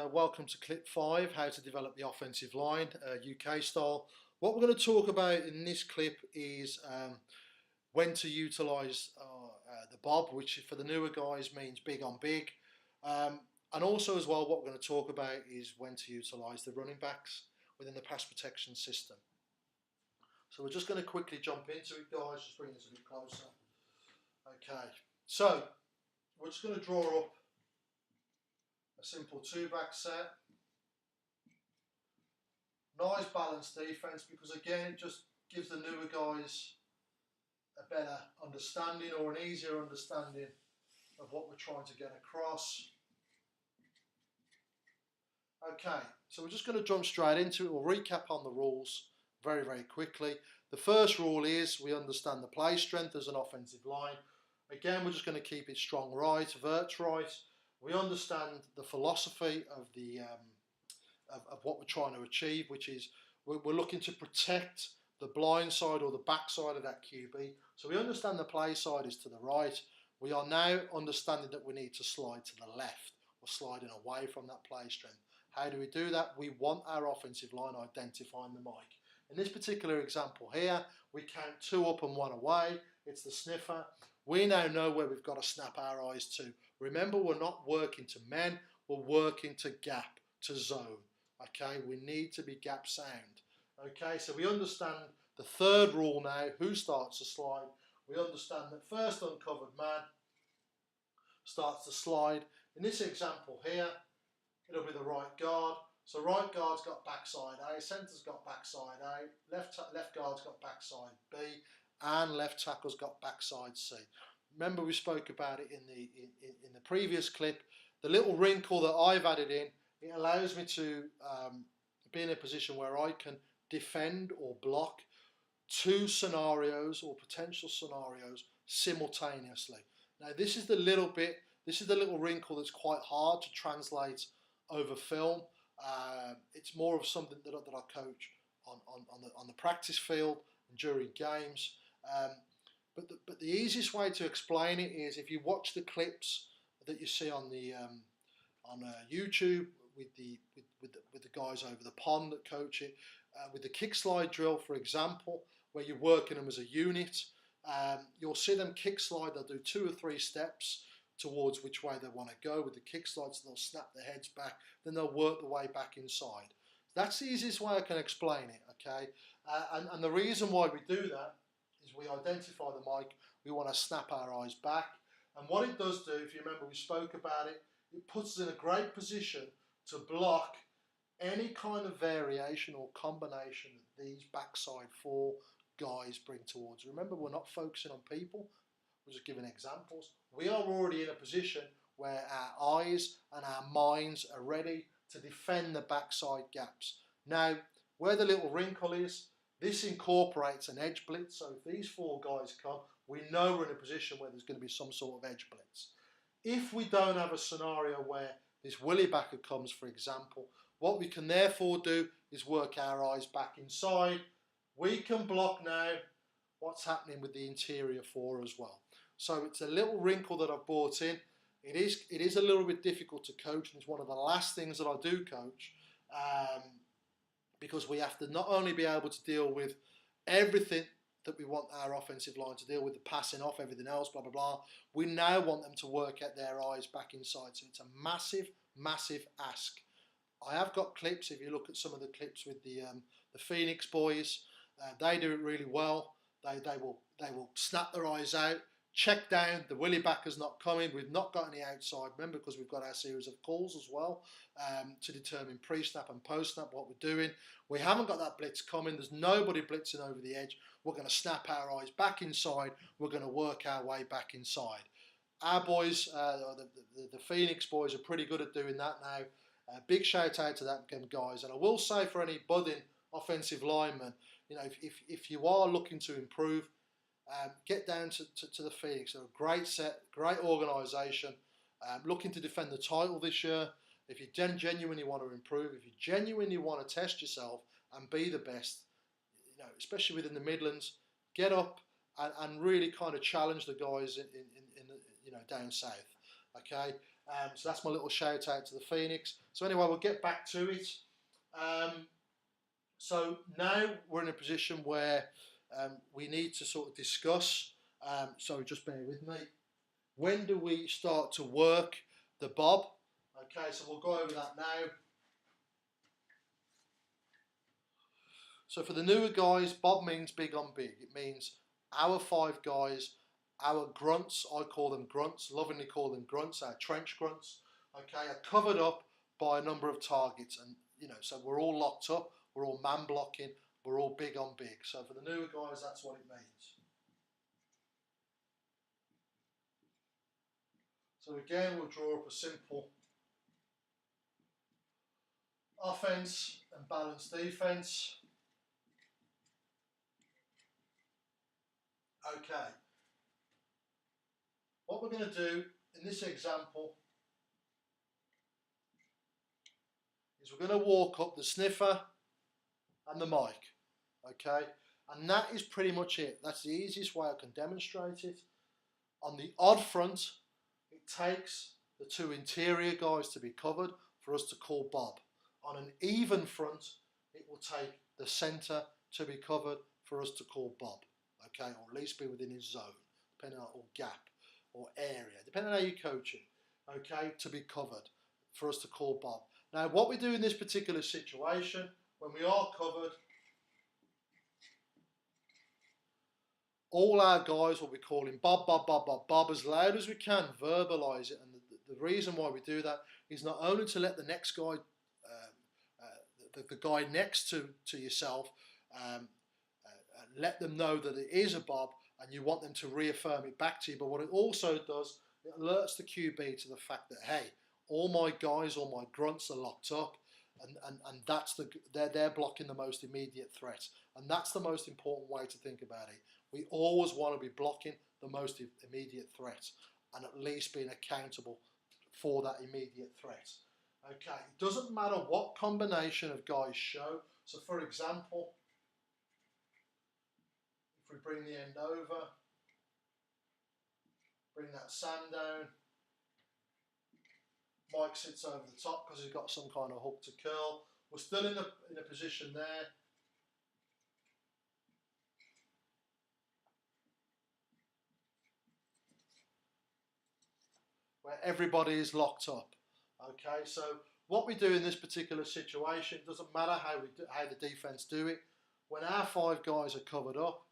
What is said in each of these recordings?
Welcome to clip 5, how to develop the offensive line, UK style. What we're going to talk about in this clip is when to utilise the B.O.B, which for the newer guys means big on big. And also as well, what we're going to talk about is when to utilise the running backs within the pass protection system. So we're just going to quickly jump into it, guys, just bring this a bit closer. Okay, so we're just going to draw up a simple two-back set. Nice balanced defence, because again it just gives the newer guys a better understanding, or an easier understanding, of what we're trying to get across. Okay, so we're just going to jump straight into it. We'll recap on the rules very quickly. The first rule is we understand the play strength as an offensive line. Again, we're just going to keep it strong right, vert right. We understand the philosophy of the of what we're trying to achieve, which is we're looking to protect the blind side or the back side of that QB. So we understand the play side is to the right. We are now understanding that we need to slide to the left, or sliding away from that play strength. How do we do that? We want our offensive line identifying the mic. In this particular example here, we count 2 up and 1 away. It's the sniffer. We now know where we've got to snap our eyes to. Remember, we're not working to men, we're working to gap, to zone. Okay, we need to be gap sound. Okay, so we understand the third rule now, who starts to slide. We understand that first uncovered man starts to slide. In this example here, it'll be the right guard. So right guard's got backside A, centre's got backside A, left guard's got backside B, and left tackle's got backside C. Remember, we spoke about it in the previous clip. The little wrinkle that I've added in, it allows me to be in a position where I can defend or block 2 scenarios or potential scenarios simultaneously. Now this is the little wrinkle that's quite hard to translate over film. It's more of something that I coach on the practice field and during games. But the easiest way to explain it is if you watch the clips that you see on the on YouTube with the guys over the pond that coach it, with the kick slide drill, for example, where you're working them as a unit. You'll see them kick slide. They'll do 2 or 3 steps towards which way they want to go with the kick slides. They'll snap their heads back, then they'll work the way back inside. That's the easiest way I can explain it, okay? And the reason why we do that is we identify the mic, we want to snap our eyes back, and what it does do, if you remember we spoke about it, it puts us in a great position to block any kind of variation or combination that these backside 4 guys bring towards. Remember, we're not focusing on people, we're just giving examples. We are already in a position where our eyes and our minds are ready to defend the backside gaps. Now, where the little wrinkle is, this incorporates an edge blitz. So if these 4 guys come, we know we're in a position where there's going to be some sort of edge blitz. If we don't have a scenario where this willy backer comes, for example, what we can therefore do is work our eyes back inside. We can block now what's happening with the interior 4 as well. So it's a little wrinkle that I've brought in. It is a little bit difficult to coach, and it's one of the last things that I do coach, because we have to not only be able to deal with everything that we want our offensive line to deal with, the passing off, everything else, blah, blah, blah. We now want them to work at their eyes back inside. So it's a massive ask. I have got clips. If you look at some of the clips with the Phoenix boys, they do it really well. They will snap their eyes out, check down, the willy backer's not coming, we've not got any outside, remember, because we've got our series of calls as well to determine pre-snap and post-snap what we're doing. We haven't got that blitz coming, there's nobody blitzing over the edge. We're going to snap our eyes back inside, we're going to work our way back inside. Our boys, the Phoenix boys, are pretty good at doing that now. Big shout out to them guys. And I will say, for any budding offensive linemen, you know, if you are looking to improve, get down to the Phoenix. They're a great set, great organisation, looking to defend the title this year. If you genuinely want to improve, if you genuinely want to test yourself and be the best, you know, especially within the Midlands, get up and really kind of challenge the guys in you know, down south. Okay, So that's my little shout out to the Phoenix. So anyway, we'll get back to it. So now we're in a position where we need to sort of discuss, so just bear with me, when do we start to work the bob? Okay, so we'll go over that now. So for the newer guys, bob means big on big. It means our 5 guys, our grunts, I call them grunts, lovingly call them grunts, our trench grunts, okay, are covered up by a number of targets, and so we're all locked up, we're all man blocking, we're all big on big. So for the newer guys, that's what it means. So again, we'll draw up a simple offense and balanced defense. Okay. What we're going to do in this example is we're going to walk up the sniffer and the mic, okay? And that is pretty much it. That's the easiest way I can demonstrate it. On the odd front, it takes the 2 interior guys to be covered for us to call bob. On an even front, it will take the centre to be covered for us to call bob, okay? Or at least be within his zone, depending on, or gap, or area, depending on how you coach it, okay, to be covered for us to call bob. Now, what we do in this particular situation, when we are covered, all our guys will be calling bob, bob, bob, bob, bob as loud as we can, verbalise it. And the reason why we do that is not only to let the next guy, the guy next to yourself, let them know that it is a bob and you want them to reaffirm it back to you, but what it also does, it alerts the QB to the fact that, hey, all my guys, all my grunts are locked up, and that's they're blocking the most immediate threat. And that's the most important way to think about it. We always want to be blocking the most immediate threat and at least being accountable for that immediate threat. Okay, it doesn't matter what combination of guys show. So for example, if we bring the end over, bring that sand down, Mike sits over the top because he's got some kind of hook to curl. We're still in a position there. Where everybody is locked up. Okay, so what we do in this particular situation, doesn't matter how the defense do it. When our 5 guys are covered up,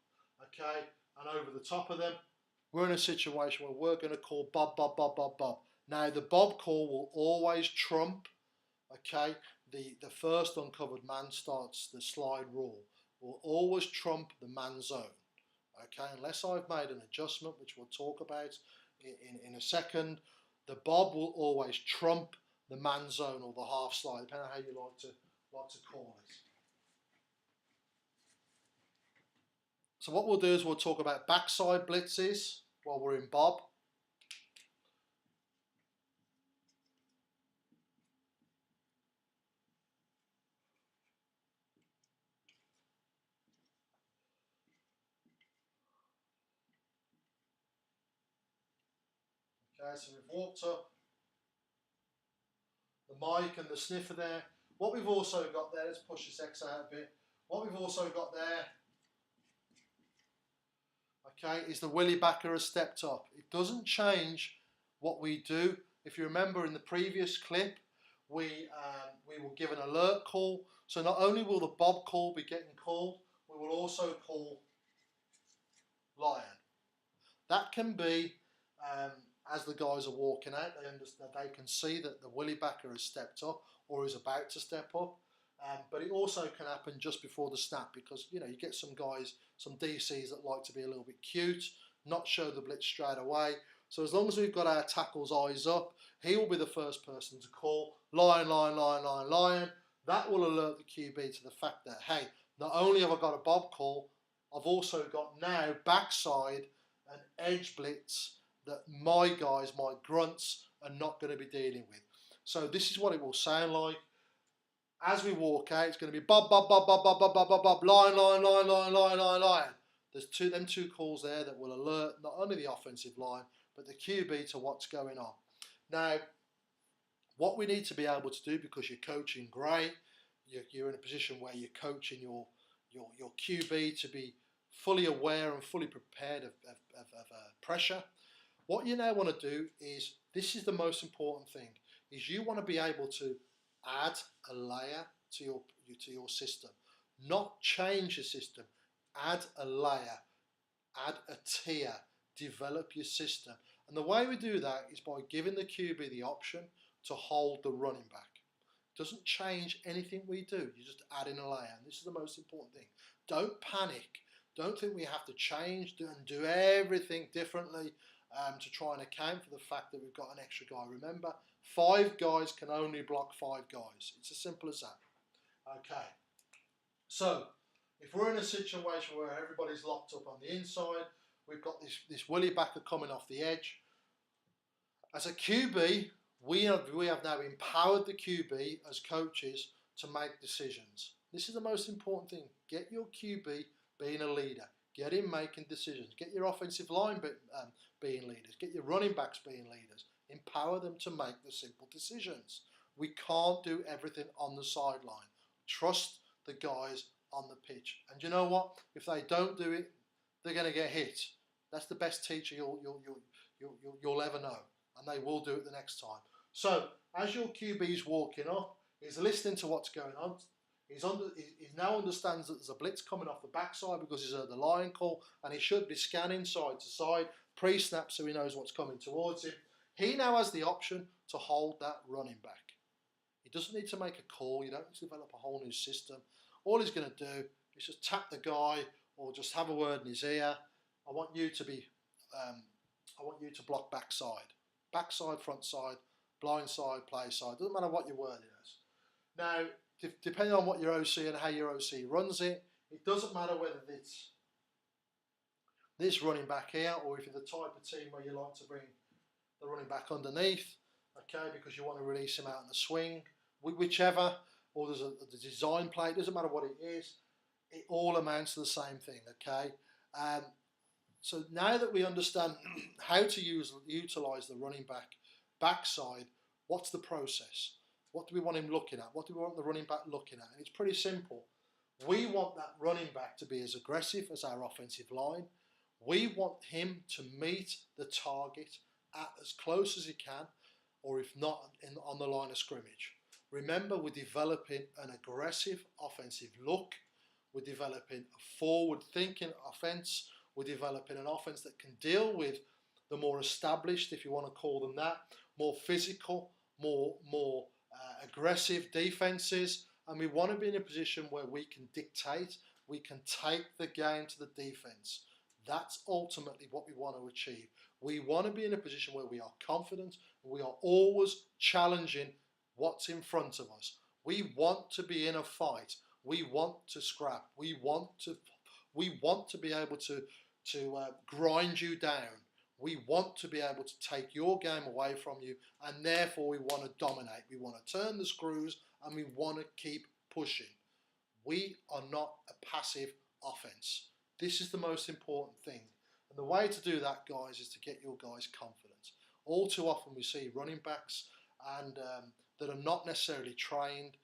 okay, and over the top of them, we're in a situation where we're going to call bob, bob, bob, bob, bob. Now the bob call will always trump, okay, the first uncovered man starts the slide rule. Will always trump the man zone, okay, unless I've made an adjustment, which we'll talk about in a second. The bob will always trump the man zone or the half slide, depending on how you like to call it. So what we'll do is we'll talk about backside blitzes while we're in bob. Okay, so we've walked up the mic and the sniffer there. What we've also got there, let's push this X out a bit. What we've also got there, okay, is the willy backer has stepped up. It doesn't change what we do. If you remember in the previous clip, we will give an alert call. So not only will the bob call be getting called, we will also call lion. That can be as the guys are walking out, they understand, they can see that the willy backer has stepped up or is about to step up. But it also can happen just before the snap because you get some guys, some DCs that like to be a little bit cute, not show the blitz straight away. So as long as we've got our tackle's eyes up, he will be the first person to call lion, lion, lion, lion, lion. That will alert the QB to the fact that, hey, not only have I got a bob call, I've also got now backside an edge blitz that my guys, my grunts, are not going to be dealing with. So this is what it will sound like. As we walk out, it's going to be bob, bob, bob, bob, bob, bob, bob, bob, bob, lion, lion, lion, lion, lion, lion, lion. There's two calls there that will alert not only the offensive line, but the QB to what's going on. Now, What we need to be able to do, because you're coaching great, you're in a position where you're coaching your QB to be fully aware and fully prepared of pressure. What you now want to do is, this is the most important thing, is you want to be able to add a layer to your system, not change your system. Add a layer, add a tier, develop your system. And the way we do that is by giving the QB the option to hold the running back. It doesn't change anything we do, you just add in a layer. And this is the most important thing. Don't panic. Don't think we have to change and do everything differently to try and account for the fact that we've got an extra guy. Remember, 5 guys can only block 5 guys. It's as simple as that. Okay. So, if we're in a situation where everybody's locked up on the inside, we've got this willy backer coming off the edge. As a QB, we have now empowered the QB as coaches to make decisions. This is the most important thing. Get your QB being a leader. Get him making decisions. Get your offensive line being leaders. Get your running backs being leaders. Empower them to make the simple decisions. We can't do everything on the sideline. Trust the guys on the pitch. And you know what? If they don't do it, they're going to get hit. That's the best teacher you'll ever know. And they will do it the next time. So, as your QB's walking up, he's listening to what's going on. He now understands that there's a blitz coming off the backside because he's heard the line call, and he should be scanning side to side, pre-snap, so he knows what's coming towards him. He now has the option to hold that running back. He doesn't need to make a call. You don't need to develop a whole new system. All he's going to do is just tap the guy or just have a word in his ear. I want you to block backside, front side, blind side, play side. Doesn't matter what your word is. Now, depending on what your OC and how your OC runs it, it doesn't matter whether it's this running back here or if you're the type of team where you like to bring the running back underneath, okay, because you want to release him out in the swing, whichever, or there's a design play, it doesn't matter what it is, it all amounts to the same thing, okay? So now that we understand how to utilise the running back backside, what's the process? What do we want him looking at? What do we want the running back looking at? And it's pretty simple. We want that running back to be as aggressive as our offensive line. We want him to meet the target at as close as he can, or if not, on the line of scrimmage. Remember, we're developing an aggressive offensive look. We're developing a forward-thinking offense. We're developing an offense that can deal with the more established, if you want to call them that, more physical, more aggressive defenses. And we want to be in a position where we can dictate, we can take the game to the defense. That's ultimately what we want to achieve. We want to be in a position where we are confident and we are always challenging what's in front of us. We want to be in a fight. We want to scrap. We want to be able to grind you down. We want to be able to take your game away from you, and therefore we want to dominate. We want to turn the screws and we want to keep pushing. We are not a passive offense. This is the most important thing. And the way to do that, guys, is to get your guys confident. All too often we see running backs and that are not necessarily trained,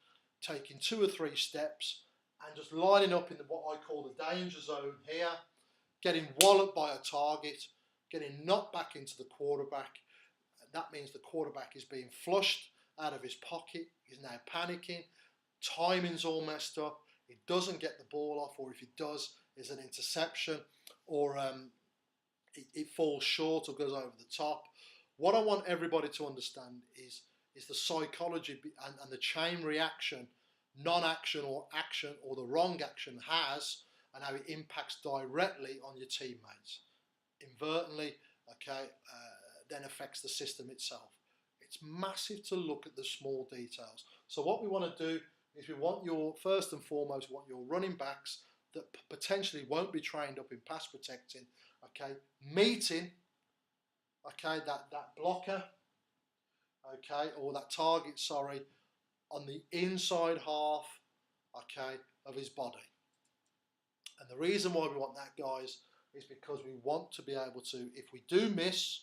taking 2 or 3 steps and just lining up in what I call the danger zone here, getting walloped by a target, getting knocked back into the quarterback. That means the quarterback is being flushed out of his pocket. He's now panicking. Timing's all messed up. He doesn't get the ball off, or if he does, it's an interception, or it falls short or goes over the top. What I want everybody to understand is the psychology and the chain reaction, non-action or action, or the wrong action has, and how it impacts directly on your teammates. Inadvertently, okay, then affects the system itself. It's massive to look at the small details. So what we want to do is we want first and foremost, we want your running backs that potentially won't be trained up in pass protecting, okay, meeting, okay, that blocker, okay, or that target, sorry, on the inside half, okay, of his body. And the reason why we want that, guys, is because we want to be able to, if we do miss,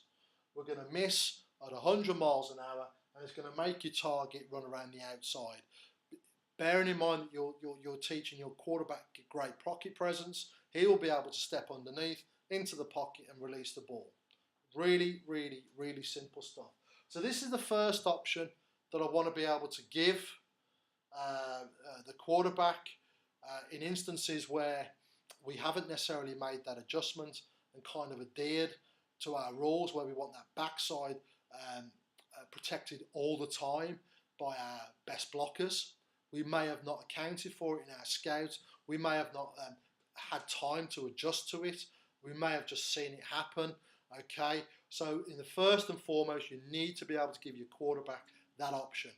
we're going to miss at 100 miles an hour and it's going to make your target run around the outside. Bearing in mind that you're teaching your quarterback great pocket presence, he will be able to step underneath into the pocket and release the ball. Really, really, really simple stuff. So this is the first option that I want to be able to give the quarterback in instances where we haven't necessarily made that adjustment and kind of adhered to our rules, where we want that backside protected all the time by our best blockers. We may have not accounted for it in our scouts. We may have not had time to adjust to it. We may have just seen it happen. Okay, so in the first and foremost, you need to be able to give your quarterback that option.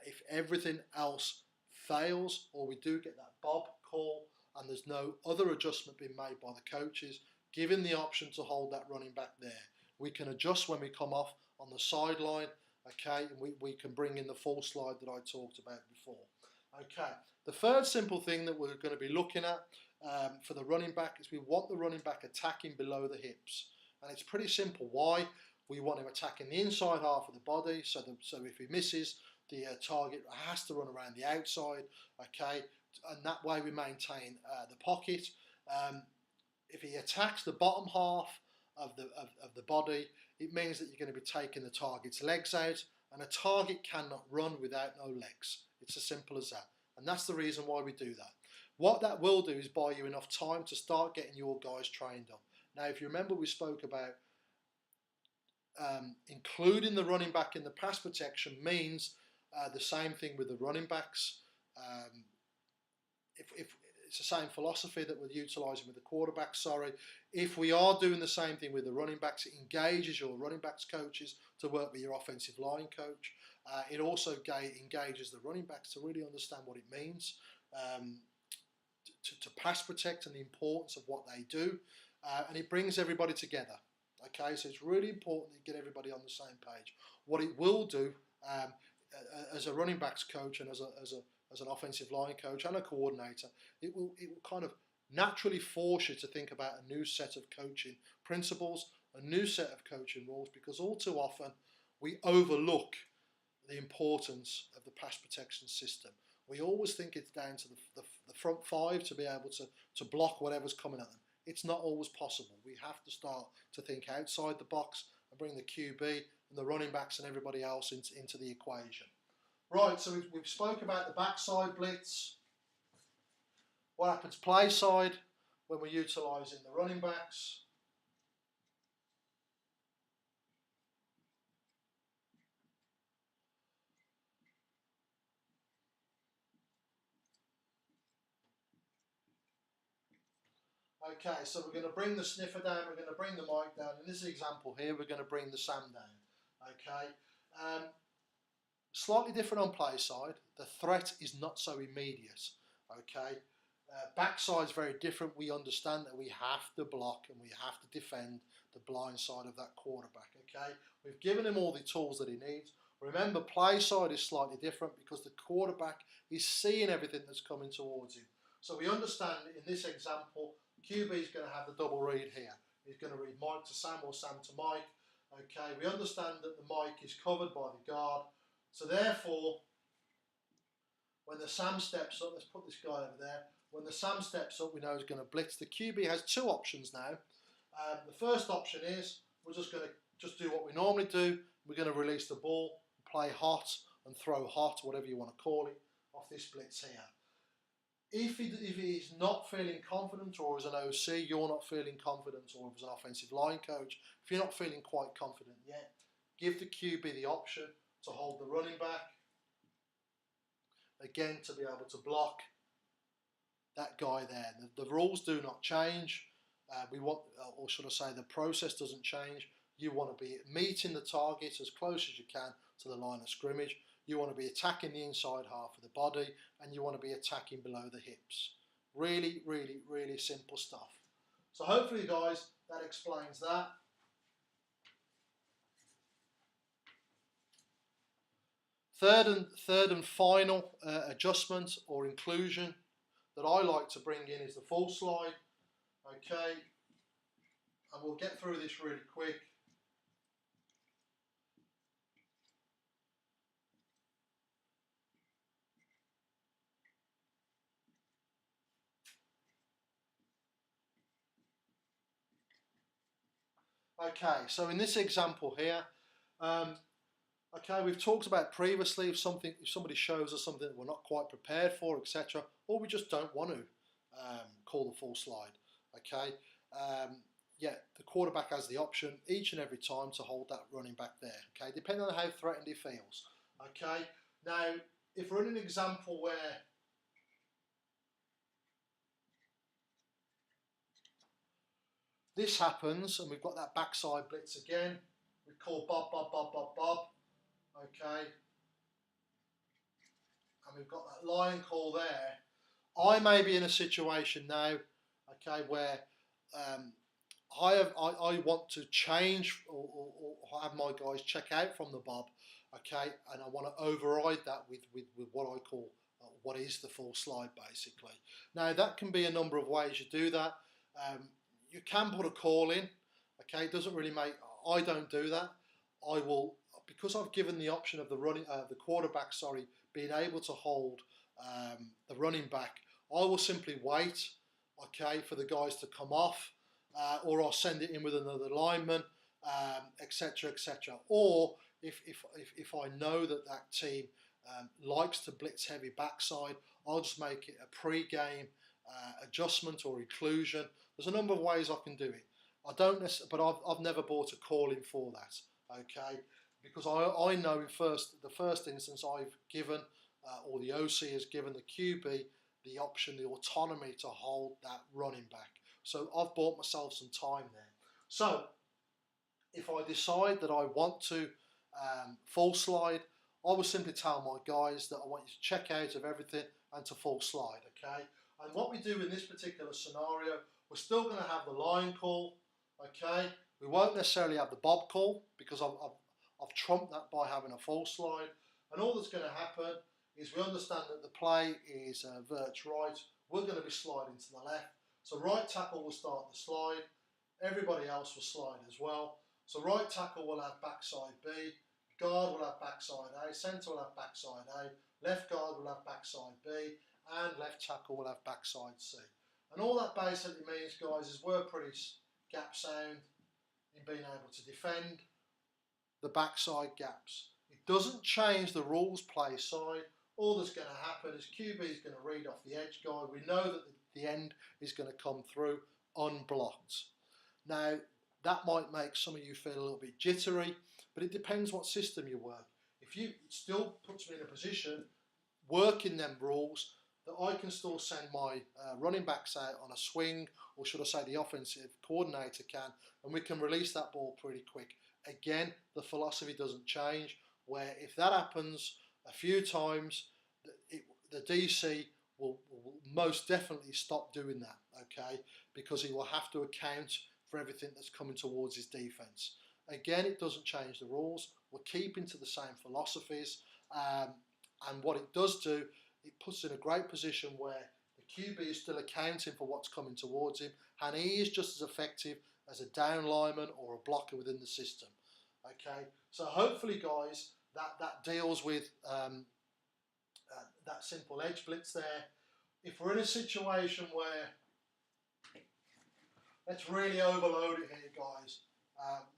If everything else fails, or we do get that Bob call and there's no other adjustment being made by the coaches, give him the option to hold that running back there. We can adjust when we come off on the sideline, okay, and we can bring in the full slide that I talked about before. Okay, the third simple thing that we're going to be looking at for the running back is we want the running back attacking below the hips. And it's pretty simple. Why? We want him attacking the inside half of the body, so if he misses, the target has to run around the outside, okay, and that way we maintain the pocket. If he attacks the bottom half of the body, it means that you're going to be taking the target's legs out, and a target cannot run without no legs. It's as simple as that, and that's the reason why we do that. What that will do is buy you enough time to start getting your guys trained up. Now, if you remember, we spoke about including the running back in the pass protection means the same thing with the running backs. If it's the same philosophy that we're utilising with the quarterback, if we are doing the same thing with the running backs, it engages your running backs coaches to work with your offensive line coach. It also engages the running backs to really understand what it means to pass protect and the importance of what they do. And it brings everybody together. Okay, so it's really important that you get everybody on the same page. What it will do, as a running backs coach and as an offensive line coach and a coordinator, it will kind of naturally force you to think about a new set of coaching principles, a new set of coaching rules, because all too often we overlook the importance of the pass protection system. We always think it's down to the front five to be able to block whatever's coming at them. It's not always possible. We have to start to think outside the box and bring the QB and the running backs and everybody else into the equation. Right, so we've spoke about the backside blitz. What happens play side when we're utilising the running backs? Okay, so we're going to bring the sniffer down, we're going to bring the mic down. In this example here, we're going to bring the Sam down. Okay, slightly different on play side. The threat is not so immediate. Okay, backside is very different. We understand that we have to block and we have to defend the blind side of that quarterback. Okay, we've given him all the tools that he needs. Remember, play side is slightly different because the quarterback is seeing everything that's coming towards him. So we understand in this example, QB is going to have the double read here. He's going to read Mike to Sam or Sam to Mike. Okay, we understand that the Mike is covered by the guard. So therefore, when the Sam steps up, let's put this guy over there. When the Sam steps up, we know he's going to blitz. The QB has two options now. The first option is we're just going to do what we normally do. We're going to release the ball, play hot and throw hot, whatever you want to call it, off this blitz here. If he's not feeling confident, or as an OC you're not feeling confident, or as an offensive line coach, if you're not feeling quite confident yet, give the QB the option to hold the running back, again to be able to block that guy there. The rules do not change. We want, or should I say, the process doesn't change. You want to be meeting the target as close as you can to the line of scrimmage. You want to be attacking the inside half of the body, and you want to be attacking below the hips. Really, really, really simple stuff. So hopefully, guys, that explains that. Third and final adjustment or inclusion that I like to bring in is the full slide. Okay, and we'll get through this really quick. Okay, so in this example here, okay, we've talked about previously if somebody shows us something that we're not quite prepared for, etc., or we just don't want to call the full slide. Okay, yeah, the quarterback has the option each and every time to hold that running back there. Okay, depending on how threatened he feels. Okay, now if we're in an example where this happens and we've got that backside blitz again, we call Bob, Bob, Bob, Bob, Bob. Okay, and we've got that line call there. I may be in a situation now, okay, where I want to change or have my guys check out from the Bob, okay, and I want to override that with what I call what is the full slide basically. Now that can be a number of ways you do that. You can put a call in, okay, it doesn't really make, I don't do that. I will, because I've given the option of the quarterback, being able to hold the running back, I will simply wait, okay, for the guys to come off, or I'll send it in with another lineman, etc., etc. Or if I know that team likes to blitz heavy backside, I'll just make it a pre-game adjustment or inclusion. There's a number of ways I can do it. I don't necessarily, but I've never bought a call in for that, okay, because I know the first instance I've given, or the OC has given the QB the option, the autonomy to hold that running back. So I've bought myself some time there. So if I decide that I want to full slide, I will simply tell my guys that I want you to check out of everything and to full slide, okay? And what we do in this particular scenario, we're still going to have the line call, okay? We won't necessarily have the Bob call because I've trumped that by having a full slide. And all that's going to happen is we understand that the play is vert right. We're going to be sliding to the left. So right tackle will start the slide. Everybody else will slide as well. So right tackle will have backside B. Guard will have backside A. Centre will have backside A. Left guard will have backside B. And left tackle will have backside C. And all that basically means, guys, is we're pretty gap sound in being able to defend the backside gaps. It doesn't change the rules play side. All that's going to happen is QB is going to read off the edge guard. We know that the end is going to come through unblocked. Now, that might make some of you feel a little bit jittery, but it depends what system you work. It still puts me in a position, working them rules, that I can still send my running backs out on a swing, or should I say the offensive coordinator can, and we can release that ball pretty quick. Again, the philosophy doesn't change, where if that happens a few times, the DC will most definitely stop doing that, okay, because he will have to account for everything that's coming towards his defense. Again, it doesn't change the rules. We're keeping to the same philosophies, and what it does do, it puts in a great position where the QB is still accounting for what's coming towards him, and he is just as effective as a down lineman or a blocker within the system. Okay, so hopefully, guys, that deals with that simple edge blitz there. If we're in a situation where, let's really overload it here, guys.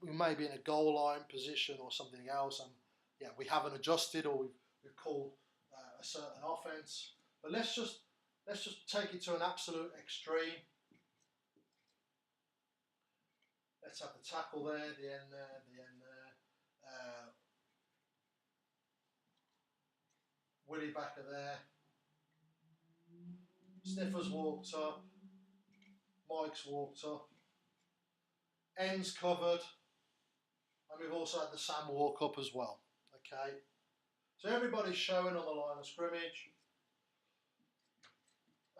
We may be in a goal line position or something else, and yeah, we haven't adjusted, or we've called a certain offense. But let's just take it to an absolute extreme. Let's have the tackle there, the end there, the end there. Willie Backer there. Sniffer's walked up. Mike's walked up. Ends covered. And we've also had the Sam walk up as well. Okay. So everybody's showing on the line of scrimmage.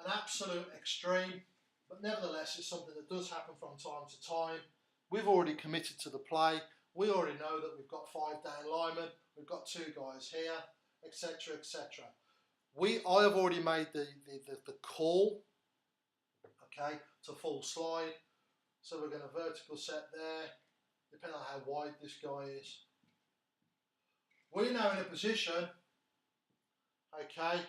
An absolute extreme. But nevertheless, it's something that does happen from time to time. We've already committed to the play. We already know that we've got 5 down linemen. We've got 2 guys here, etc., etc. I have already made the call, okay, to full slide. So we're going to vertical set there, depending on how wide this guy is. We're now in a position, okay,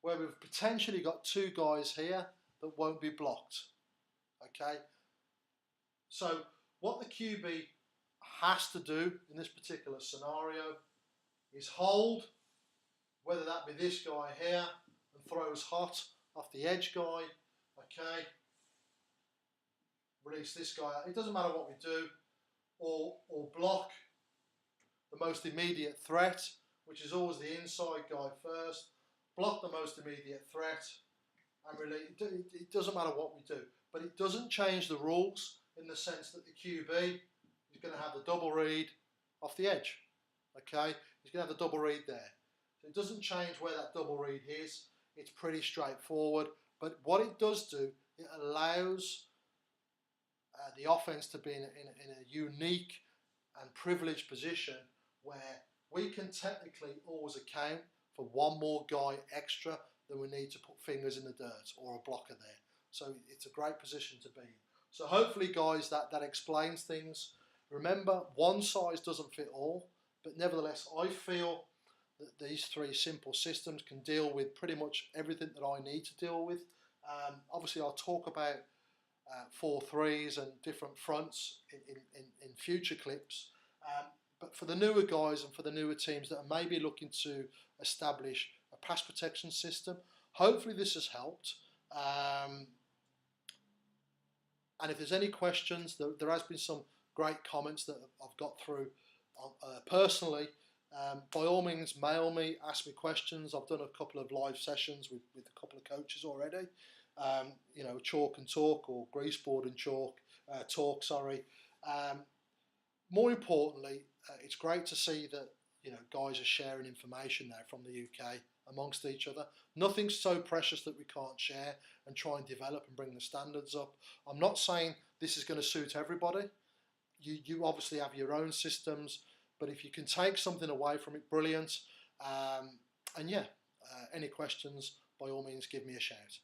where we've potentially got 2 guys here that won't be blocked, okay. So what the QB has to do in this particular scenario is hold, whether that be this guy here, and throws hot off the edge guy, okay, release this guy out. It doesn't matter what we do, or block the most immediate threat, which is always the inside guy first, block the most immediate threat, and release. It doesn't matter what we do, but it doesn't change the rules in the sense that the QB is going to have the double read off the edge, okay, he's going to have the double read there. So it doesn't change where that double read is. It's pretty straightforward, but what it does do, it allows the offense to be in a unique and privileged position where we can technically always account for one more guy extra than we need to put fingers in the dirt or a blocker there. So it's a great position to be in. So hopefully, guys, that explains things. Remember, one size doesn't fit all, but nevertheless, I feel that these three simple systems can deal with pretty much everything that I need to deal with. Obviously, I'll talk about 4-3s and different fronts in future clips. But for the newer guys and for the newer teams that are maybe looking to establish a pass protection system, hopefully this has helped. And if there's any questions, there has been some great comments that I've got through personally. By all means, mail me, ask me questions. I've done a couple of live sessions with a couple of coaches already. You know, chalk and talk, or greaseboard and chalk talk. Sorry. More importantly, it's great to see that, you know, guys are sharing information now from the UK amongst each other. Nothing's so precious that we can't share and try and develop and bring the standards up. I'm not saying this is going to suit everybody. You obviously have your own systems, but if you can take something away from it, brilliant. And yeah, any questions, by all means, give me a shout.